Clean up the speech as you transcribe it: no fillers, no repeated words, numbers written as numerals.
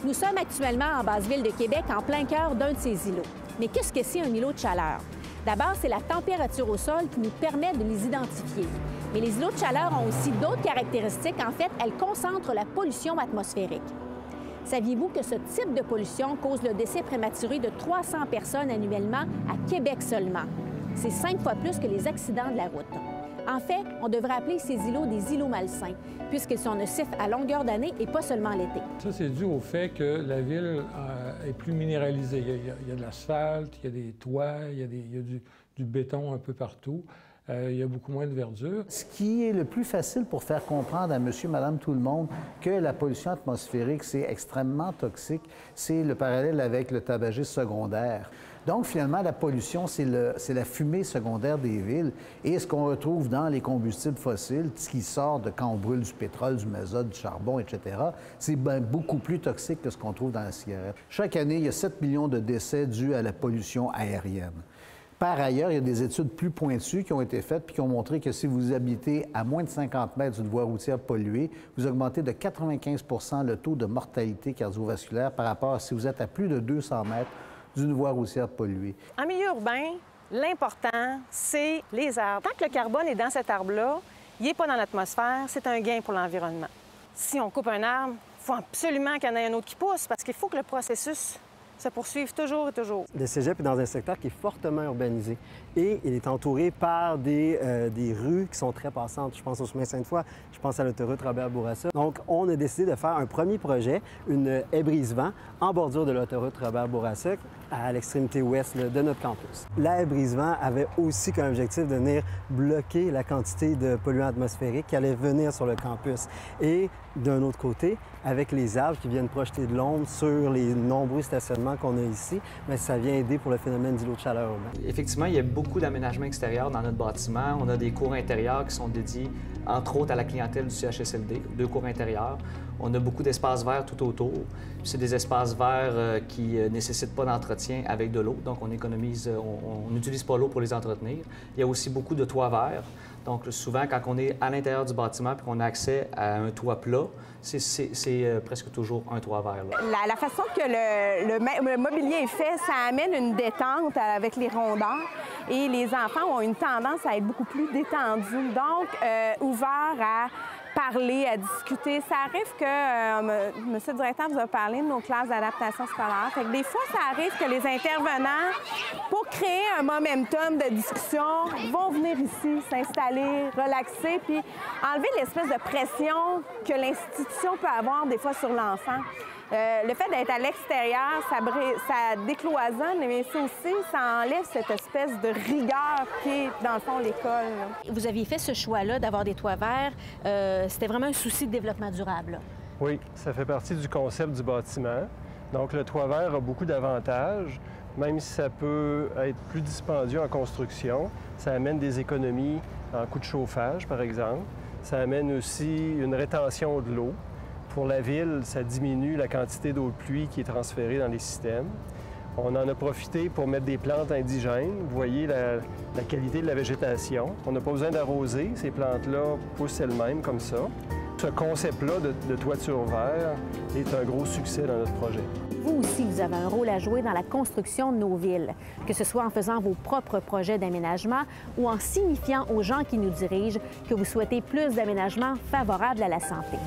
Nous sommes actuellement en Basse-Ville de Québec, en plein cœur d'un de ces îlots. Mais qu'est-ce que c'est un îlot de chaleur? D'abord, c'est la température au sol qui nous permet de les identifier. Mais les îlots de chaleur ont aussi d'autres caractéristiques. En fait, elles concentrent la pollution atmosphérique. Saviez-vous que ce type de pollution cause le décès prématuré de 300 personnes annuellement à Québec seulement? C'est 5 fois plus que les accidents de la route. En fait, on devrait appeler ces îlots des îlots malsains, puisqu'ils sont nocifs à longueur d'année et pas seulement l'été. Ça, c'est dû au fait que la ville est plus minéralisée. Il y a de l'asphalte, il y a des toits, il y a du béton un peu partout. Il y a beaucoup moins de verdure. Ce qui est le plus facile pour faire comprendre à monsieur, madame, tout le monde que la pollution atmosphérique, c'est extrêmement toxique, c'est le parallèle avec le tabagisme secondaire. Donc, finalement, la pollution, c'est la fumée secondaire des villes. Et ce qu'on retrouve dans les combustibles fossiles, ce qui sort de quand on brûle du pétrole, du mazote, du charbon, etc., c'est beaucoup plus toxique que ce qu'on trouve dans la cigarette. Chaque année, il y a 7 millions de décès dus à la pollution aérienne. Par ailleurs, il y a des études plus pointues qui ont été faites puis qui ont montré que si vous habitez à moins de 50 mètres d'une voie routière polluée, vous augmentez de 95 le taux de mortalité cardiovasculaire par rapport à si vous êtes à plus de 200 mètres d'une voie routière polluée. En milieu urbain, l'important, c'est les arbres. Tant que le carbone est dans cet arbre-là, il n'est pas dans l'atmosphère, c'est un gain pour l'environnement. Si on coupe un arbre, il faut absolument qu'il y en ait un autre qui pousse parce qu'il faut que le processus se poursuive toujours et toujours. Le cégep est dans un secteur qui est fortement urbanisé et il est entouré par des rues qui sont très passantes. Je pense au chemin Sainte-Foy, je pense à l'autoroute Robert-Bourassa. Donc, on a décidé de faire un premier projet, une haie brise-vent en bordure de l'autoroute Robert-Bourassa à l'extrémité ouest de notre campus. La haie brise-vent avait aussi comme objectif de venir bloquer la quantité de polluants atmosphériques qui allaient venir sur le campus. Et d'un autre côté, avec les arbres qui viennent projeter de l'ombre sur les nombreux stationnements qu'on a ici, bien, ça vient aider pour le phénomène d'îlot de chaleur urbain. Effectivement, il y a beaucoup d'aménagements extérieurs dans notre bâtiment. On a des cours intérieurs qui sont dédiés, entre autres, à la clientèle du CHSLD, 2 cours intérieurs. On a beaucoup d'espaces verts tout autour. C'est des espaces verts qui ne nécessitent pas d'entretien avec de l'eau, donc on économise, on n'utilise pas l'eau pour les entretenir. Il y a aussi beaucoup de toits verts. Donc, souvent, quand on est à l'intérieur du bâtiment et qu'on a accès à un toit plat, c'est presque toujours un toit vert. Là. La façon que le mobilier est fait, ça amène une détente avec les rondeurs et les enfants ont une tendance à être beaucoup plus détendus, donc ouverts à parler, à discuter. Ça arrive que, monsieur le directeur vous a parlé de nos classes d'adaptation scolaire. Fait que des fois, ça arrive que les intervenants, pour créer un momentum de discussion, vont venir ici, s'installer, relaxer, puis enlever l'espèce de pression que l'institution peut avoir des fois sur l'enfant. Le fait d'être à l'extérieur, ça décloisonne, mais ça aussi, ça enlève cette espèce de rigueur qui est, dans le fond, l'école. Vous aviez fait ce choix-là d'avoir des toits verts. C'était vraiment un souci de développement durable. Oui, ça fait partie du concept du bâtiment. Donc, le toit vert a beaucoup d'avantages, même si ça peut être plus dispendieux en construction. Ça amène des économies en coûts de chauffage, par exemple. Ça amène aussi une rétention de l'eau. Pour la ville, ça diminue la quantité d'eau de pluie qui est transférée dans les systèmes. On en a profité pour mettre des plantes indigènes. Vous voyez la qualité de la végétation. On n'a pas besoin d'arroser. Ces plantes-là poussent elles-mêmes comme ça. Ce concept-là de toiture verte est un gros succès dans notre projet. Vous aussi, vous avez un rôle à jouer dans la construction de nos villes, que ce soit en faisant vos propres projets d'aménagement ou en signifiant aux gens qui nous dirigent que vous souhaitez plus d'aménagements favorables à la santé.